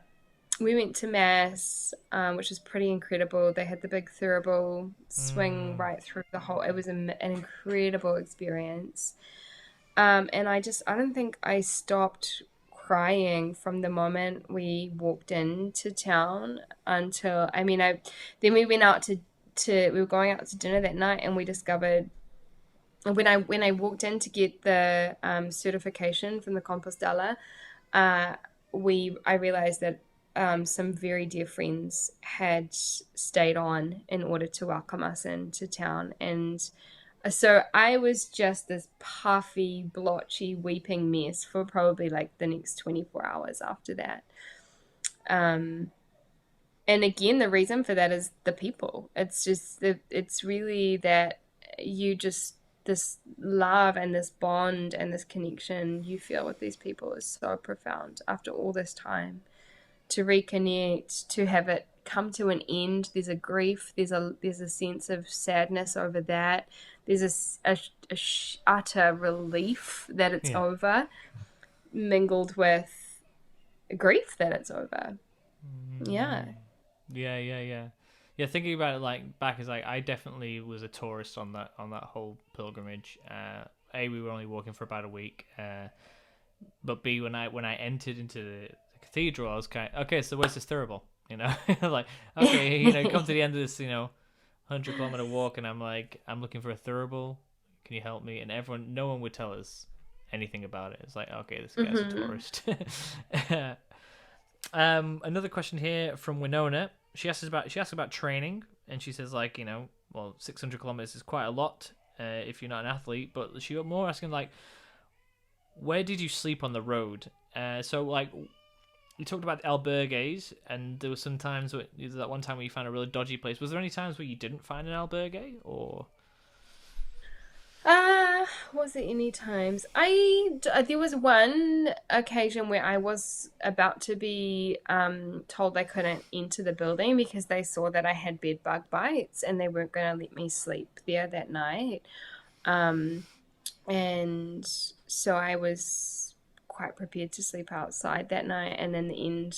we went to mass, which was pretty incredible. They had the big thurible swing mm. right through the whole. It was an incredible experience. And I don't think I stopped crying from the moment we walked into town until, then we went out we were going out to dinner that night, and we discovered when I walked in to get the certification from the Compostela, uh, I realized that some very dear friends had stayed on in order to welcome us into town, and so I was just this puffy, blotchy, weeping mess for probably like the next 24 hours after that. Um, and again, the reason for that is the people. It's really that you just, this love and this bond and this connection you feel with these people is so profound after all this time. To reconnect, to have it come to an end. There's a grief. There's a sense of sadness over that. There's utter relief that it's Yeah. over, mingled with grief that it's over. Yeah. Mm. Yeah. Yeah, thinking about it like back is like I definitely was a tourist on that whole pilgrimage. A, we were only walking for about a week. But B, when I entered into the cathedral, I was kind of, okay, so where's this thurible? You know, like, okay, come to the end of this 100-kilometer walk, and I'm like, I'm looking for a thurible. Can you help me? And no one would tell us anything about it. It's like, okay, this guy's a Hmm. tourist. Another question here from Winona. She asks about training, and she says like, well, 600 kilometers is quite a lot if you're not an athlete, but she was more asking like, where did you sleep on the road? So like, you talked about albergues, and there was some times that one time where you found a really dodgy place. Was there any times where you didn't find an albergue, or? Was there any times? There was one occasion where I was about to be told I couldn't enter the building because they saw that I had bed bug bites and they weren't going to let me sleep there that night. Um, and so I was quite prepared to sleep outside that night. And in the end,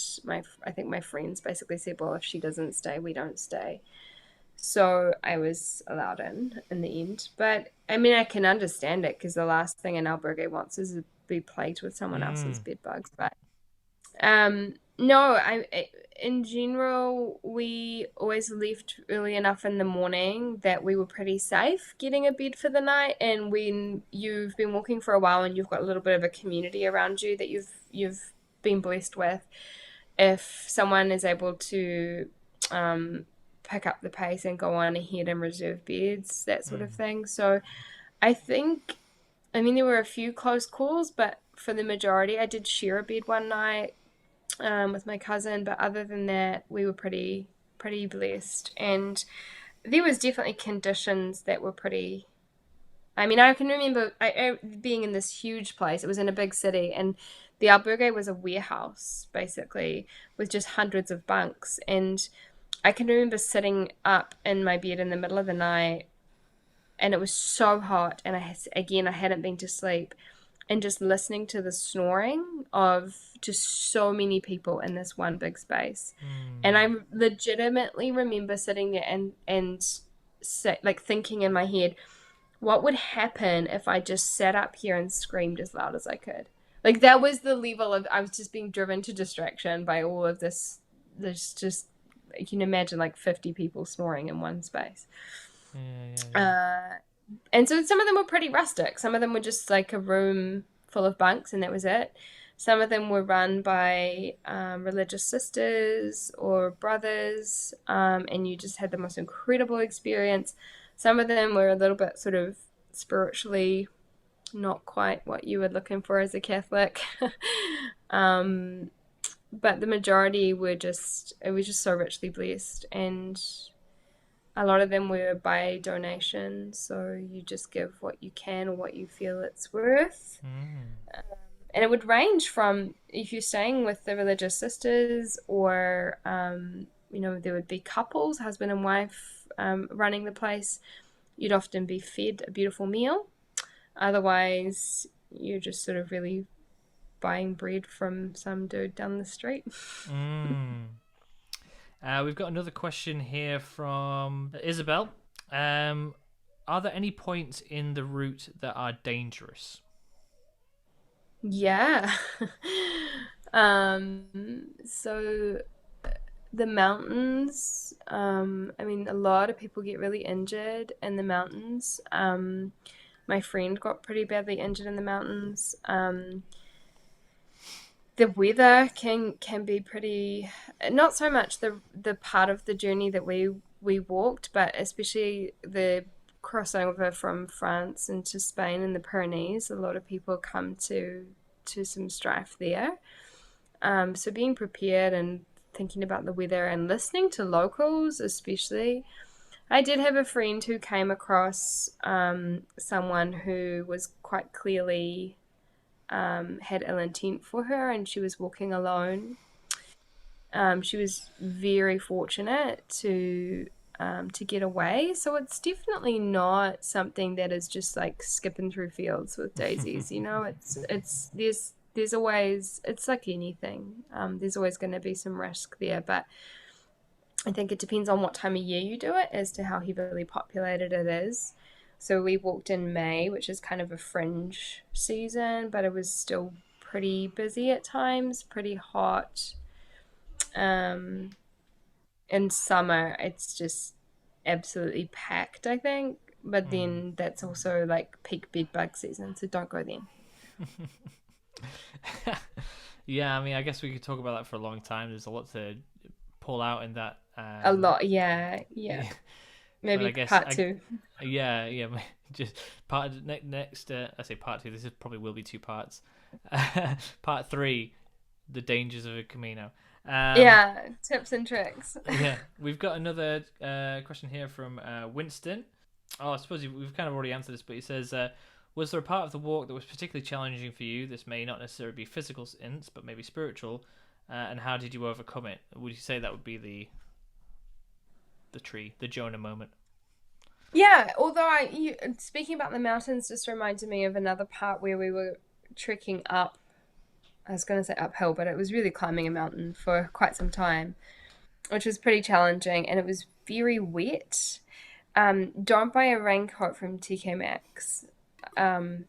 I think my friends basically said, "Well, if she doesn't stay, we don't stay." So I was allowed in the end. But I mean, I can understand it because the last thing an albergue wants is to be plagued with someone else's Mm. bed bugs. But no, in general, we always left early enough in the morning that we were pretty safe getting a bed for the night. And when you've been walking for a while and you've got a little bit of a community around you that you've been blessed with, if someone is able to um, pick up the pace and go on ahead and reserve beds, that sort of Mm. thing. So I think, I mean, there were a few close calls, but for the majority, I did share a bed one night with my cousin. But other than that, we were pretty blessed, and there was definitely conditions that were pretty. I mean, I can remember being in this huge place. It was in a big city, and the albergue was a warehouse, basically, with just hundreds of bunks. And I can remember sitting up in my bed in the middle of the night, and it was so hot, and I hadn't been to sleep, and just listening to the snoring of just so many people in this one big space. And Mm. I legitimately remember sitting there and like thinking in my head, what would happen if I just sat up here and screamed as loud as I could? Like that was the level of I was just being driven to distraction by all of this. There's just you can imagine like 50 people snoring in one space. Yeah. Uh, and so some of them were pretty rustic. Some of them were just like a room full of bunks, and that was it. Some of them were run by religious sisters or brothers, and you just had the most incredible experience. Some of them were a little bit sort of spiritually not quite what you were looking for as a Catholic. But the majority were just, it was just so richly blessed. And A lot of them were by donation, so you just give what you can or what you feel it's worth. Mm. And it would range from if you're staying with the religious sisters, or there would be couples, husband and wife, running the place. You'd often be fed a beautiful meal. Otherwise, you're just sort of really buying bread from some dude down the street. Mm. We've got another question here from Isabel. Are there any points in the route that are dangerous? Yeah. So the mountains, a lot of people get really injured in the mountains. My friend got pretty badly injured in the mountains. The weather can be pretty, not so much the part of the journey that we walked, but especially the crossover from France into Spain and the Pyrenees. A lot of people come to some strife there. So being prepared and thinking about the weather and listening to locals, especially. I did have a friend who came across someone who was quite clearly had ill intent for her, and she was walking alone. She was very fortunate to get away. So it's definitely not something that is just like skipping through fields with daisies. It's there's always, it's like anything. There's always going to be some risk there, but I think it depends on what time of year you do it as to how heavily populated it is. So we walked in May, which is kind of a fringe season, but it was still pretty busy at times, pretty hot. Um, in summer, it's just absolutely packed, I think. But Mm. then that's also like peak bed bug season, so don't go then. Yeah, I mean, I guess we could talk about that for a long time. There's a lot to pull out in that. A lot, yeah, yeah. Yeah, but Maybe I guess part two. yeah, just part of next. I say part two. This is probably will be two parts. Part three, the dangers of a Camino. Yeah, tips and tricks. Yeah, we've got another question here from Winston. Oh, I suppose we've kind of already answered this, but he says, "Was there a part of the walk that was particularly challenging for you? This may not necessarily be physical sense, but maybe spiritual. And how did you overcome it? Would you say that would be the tree, the Jonah moment?" Yeah, although speaking about the mountains just reminded me of another part where we were trekking up. I was going to say uphill, but it was really climbing a mountain for quite some time, which was pretty challenging, and it was very wet. Don't buy a raincoat from TK Maxx. Um,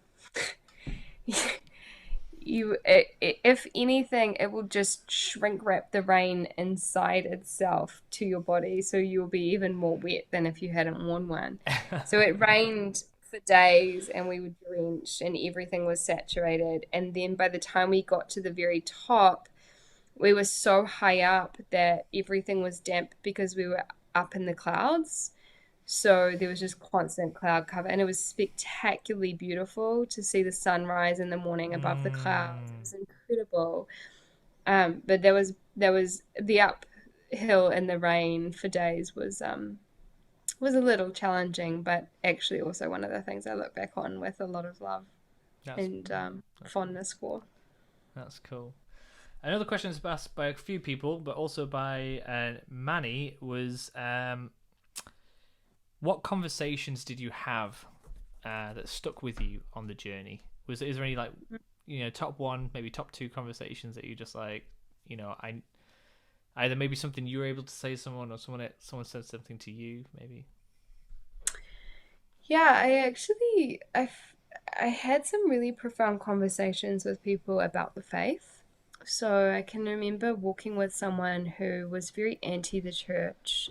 if anything, it will just shrink wrap the rain inside itself to your body, so you'll be even more wet than if you hadn't worn one. So it rained for days, and we were drenched, and everything was saturated. And then by the time we got to the very top, we were so high up that everything was damp because we were up in the clouds. So there was just constant cloud cover, and it was spectacularly beautiful to see the sunrise in the morning above the clouds. It Mm. was incredible. But there was the uphill in the rain for days was a little challenging, but actually also one of the things I look back on with a lot of love That's and that's cool. fondness for. That's cool. Another question that's asked by a few people, but also by Manny, was what conversations did you have that stuck with you on the journey? Is there any like top one, maybe top two conversations that you just like I either maybe something you were able to say to someone or someone said something to you maybe. Yeah, I had some really profound conversations with people about the faith. So I can remember walking with someone who was very anti the church,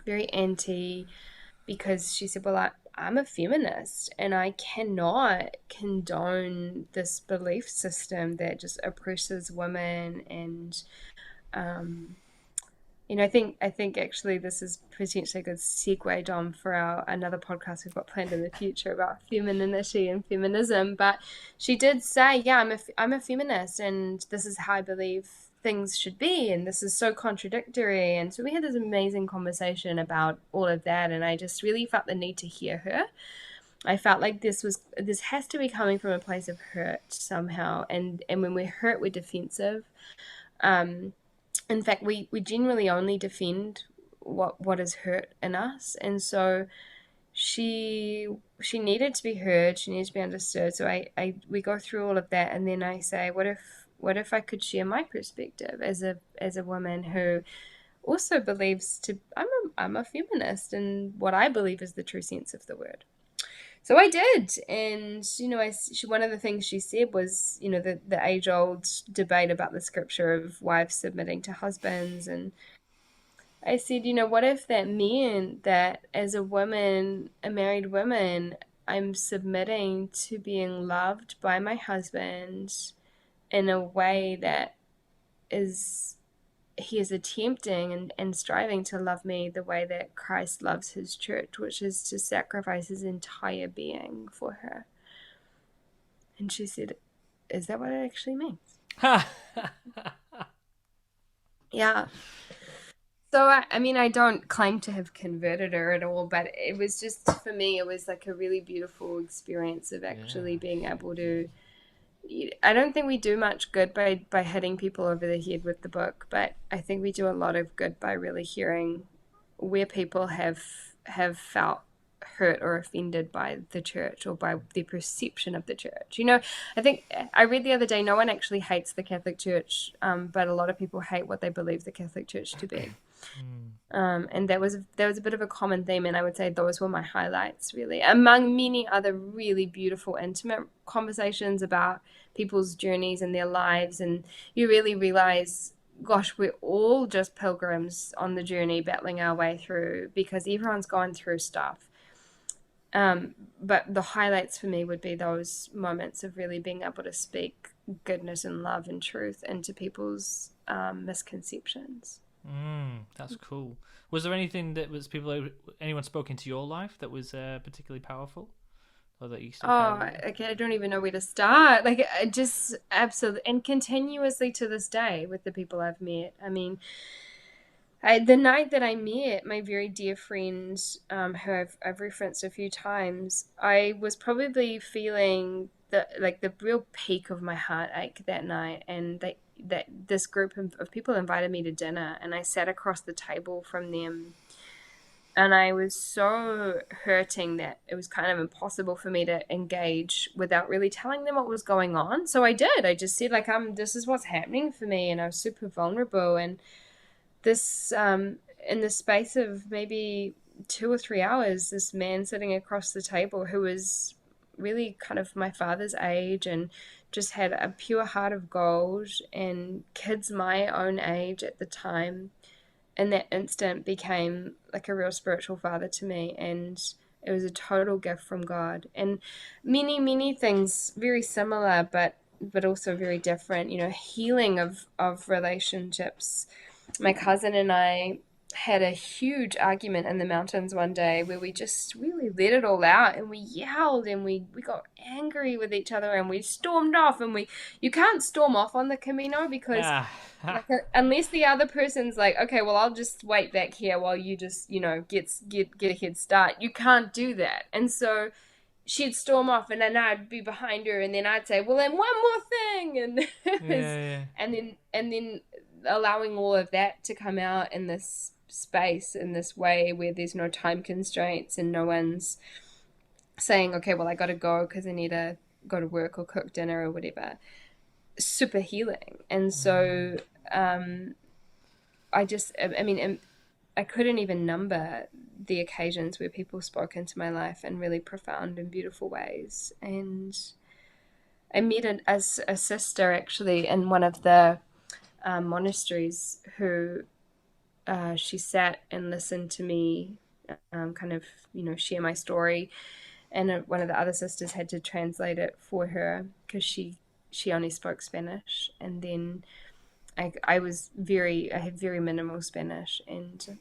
very anti, because she said, "Well, I'm a feminist and I cannot condone this belief system that just oppresses women." And um, I think actually this is potentially a good segue, Dom, for our another podcast we've got planned in the future about femininity and feminism. But she did say, "Yeah, I'm a feminist, and this is how I believe things should be, and this is so contradictory. And so we had this amazing conversation about all of that, and I just really felt the need to hear her. I felt like this has to be coming from a place of hurt somehow, and when we're hurt, we're defensive. In fact, we generally only defend what is hurt in us, and so she needed to be heard, she needed to be understood. So we go through all of that, and then I say, what if I could share my perspective as a woman who also believes I'm a feminist and what I believe is the true sense of the word. So I did, and one of the things she said was, the age-old debate about the scripture of wives submitting to husbands, and I said, what if that meant that as a woman, a married woman, I'm submitting to being loved by my husband in a way that he is attempting and striving to love me the way that Christ loves his church, which is to sacrifice his entire being for her. And she said, is that what it actually means? Yeah. So, I don't claim to have converted her at all, but it was just, for me, it was like a really beautiful experience of actually being able to. I don't think we do much good by hitting people over the head with the book, but I think we do a lot of good by really hearing where people have felt hurt or offended by the church or by the perception of the church. I think I read the other day, no one actually hates the Catholic Church, but a lot of people hate what they believe the Catholic Church to be. And that was a bit of a common theme, and I would say those were my highlights, really, among many other really beautiful, intimate conversations about people's journeys and their lives. And you really realize, gosh, we're all just pilgrims on the journey, battling our way through, because everyone's going through stuff. But the highlights for me would be those moments of really being able to speak goodness and love and truth into people's misconceptions. That's cool. Was there anything that anyone spoke into your life that was particularly powerful, or that you still? Okay, I don't even know where to start. Like, I just absolutely, and continuously to this day with the people I've met. I mean, the night that I met my very dear friend, who I've referenced a few times, I was probably feeling the real peak of my heartache that night, and that this group of people invited me to dinner, and I sat across the table from them, and I was so hurting that it was kind of impossible for me to engage without really telling them what was going on. So I did. I just said, like, this is what's happening for me, and I was super vulnerable. And this, in the space of maybe 2 or 3 hours, this man sitting across the table, who was really kind of my father's age and just had a pure heart of gold and kids my own age at the time, in that instant became like a real spiritual father to me. And it was a total gift from God. And many things very similar, but also very different, healing of relationships. My cousin and I had a huge argument in the mountains one day where we just really let it all out, and we yelled, and we got angry with each other, and we stormed off. And you can't storm off on the Camino, because unless the other person's like, okay, well, I'll just wait back here while you just get a head start, you can't do that. And so she'd storm off, and then I'd be behind her, and then I'd say, well, then one more thing, and and then allowing all of that to come out in this space, in this way where there's no time constraints and no one's saying, okay, well, I gotta go because I need to go to work or cook dinner or whatever. Super healing. And so I couldn't even number the occasions where people spoke into my life in really profound and beautiful ways. And I met a sister actually in one of the monasteries who she sat and listened to me kind of share my story, and one of the other sisters had to translate it for her because she only spoke Spanish. And then I had very minimal Spanish, and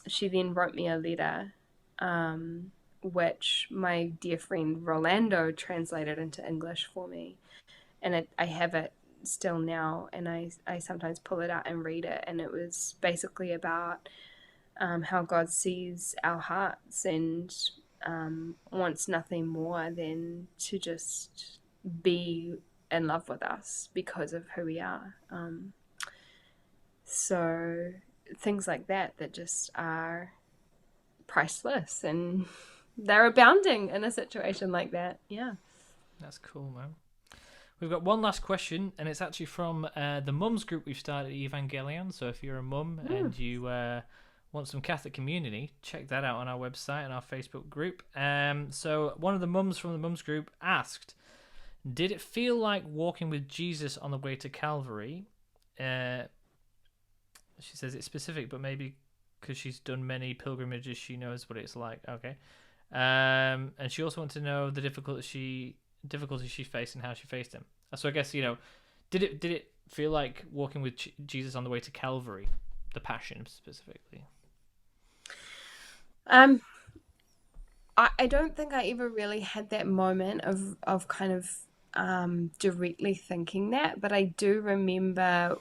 she then wrote me a letter which my dear friend Rolando translated into English for me, and I have it still now, and I sometimes pull it out and read it, and it was basically about how God sees our hearts and wants nothing more than to just be in love with us because of who we are. So things like that just are priceless, and they're abounding in a situation like that. Yeah. That's cool, man. We've got one last question, and it's actually from the mums group we've started at Evangelion. So if you're a mum and you want some Catholic community, check that out on our website and our Facebook group. So one of the mums from the mums group asked, did it feel like walking with Jesus on the way to Calvary? She says it's specific, but maybe because she's done many pilgrimages, she knows what it's like. Okay. And she also wanted to know the difficulties she faced and how she faced them. So I guess, did it feel like walking with Jesus on the way to Calvary, the Passion specifically? I don't think I ever really had that moment of kind of directly thinking that, but I do remember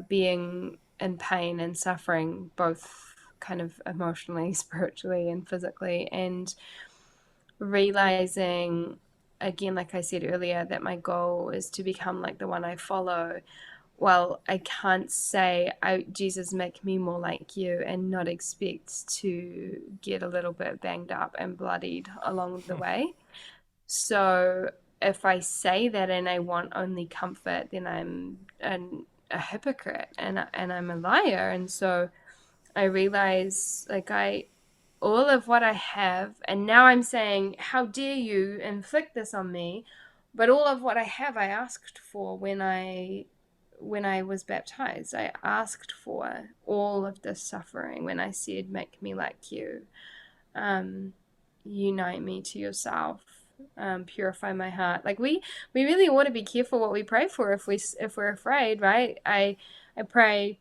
being in pain and suffering, both kind of emotionally, spiritually, and physically, and realizing, again, like I said earlier, that my goal is to become like the one I follow. Well, I can't say, Jesus, make me more like you, and not expect to get a little bit banged up and bloodied along the way. So if I say that and I want only comfort, then I'm a hypocrite and I'm a liar. And so I realize, like, all of what I have, and now I'm saying, how dare you inflict this on me? But all of what I have, I asked for when I was baptized. I asked for all of this suffering when I said, make me like you, unite me to yourself, purify my heart. Like we really ought to be careful what we pray for if we're afraid, right? I pray,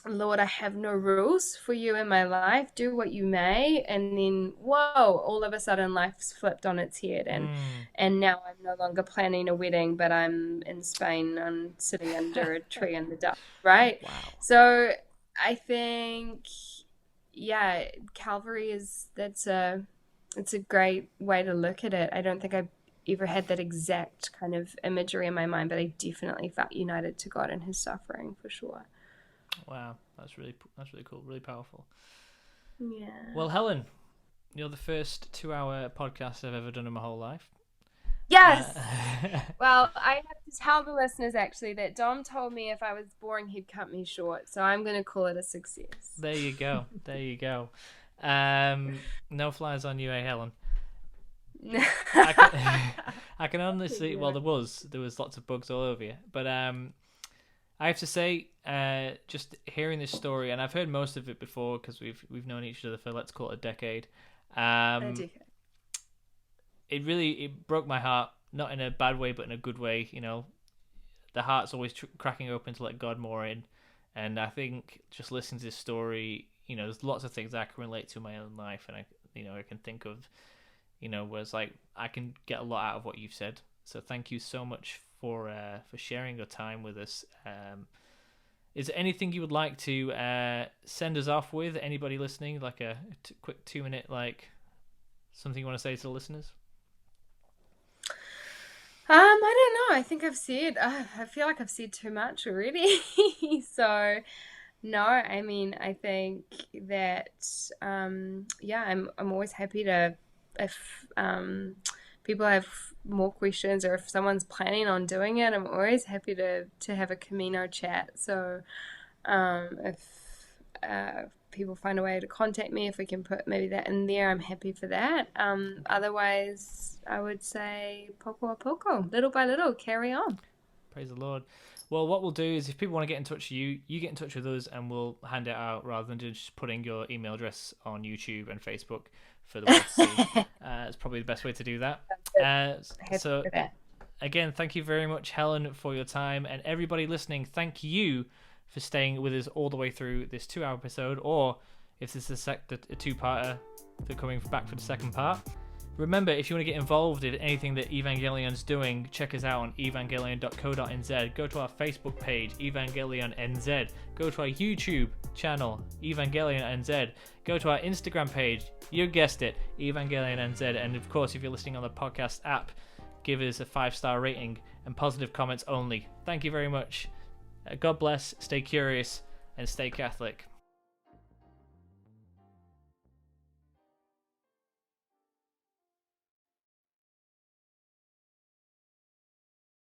Lord, I have no rules for you in my life. Do what you may. And then, whoa, all of a sudden life's flipped on its head. And now I'm no longer planning a wedding, but I'm in Spain and sitting under a tree in the dark, right? Wow. So I think, yeah, Calvary it's a great way to look at it. I don't think I've ever had that exact kind of imagery in my mind, but I definitely felt united to God in his suffering, for sure. Wow, that's really cool, really powerful. Yeah. Well, Helen, you're the first 2-hour podcast I've ever done in my whole life. Yes. Well, I have to tell the listeners actually that Dom told me if I was boring, he'd cut me short. So I'm going to call it a success. There you go. No flies on you, Helen? I can honestly. Well, there was lots of bugs all over you, but I have to say, just hearing this story, and I've heard most of it before because we've known each other for, let's call it, a decade. It broke my heart, not in a bad way, but in a good way. The heart's always cracking open to let God more in, and I think just listening to this story, there's lots of things I can relate to in my own life, and I can think of, where it's like I can get a lot out of what you've said. So thank you so much for sharing your time with us. Is there anything you would like to send us off with? Anybody listening, like a quick 2-minute, like something you want to say to the listeners? I don't know. I think I've said. I feel like I've said too much already. So, no. I mean, I think that yeah, I'm always happy to, if people have more questions, or if someone's planning on doing it, I'm always happy to have a Camino chat. So if people find a way to contact me, if we can put maybe that in there, I'm happy for that. Otherwise, I would say poco a poco, little by little, carry on. Praise the Lord. Well, what we'll do is, if people want to get in touch with you, you get in touch with us and we'll hand it out rather than just putting your email address on YouTube and Facebook for the world to see. It's probably the best way to do that. So again, thank you very much, Helen, for your time, and everybody listening, thank you for staying with us all the way through this 2-hour episode, or if this is a two-parter, for coming back for the second part. Remember, if you want to get involved in anything that Evangelion's doing, check us out on evangelion.co.nz. Go to our Facebook page, Evangelion NZ. Go to our YouTube channel, Evangelion NZ. Go to our Instagram page, you guessed it, Evangelion NZ. And of course, if you're listening on the podcast app, give us a 5-star rating and positive comments only. Thank you very much. God bless, stay curious, and stay Catholic.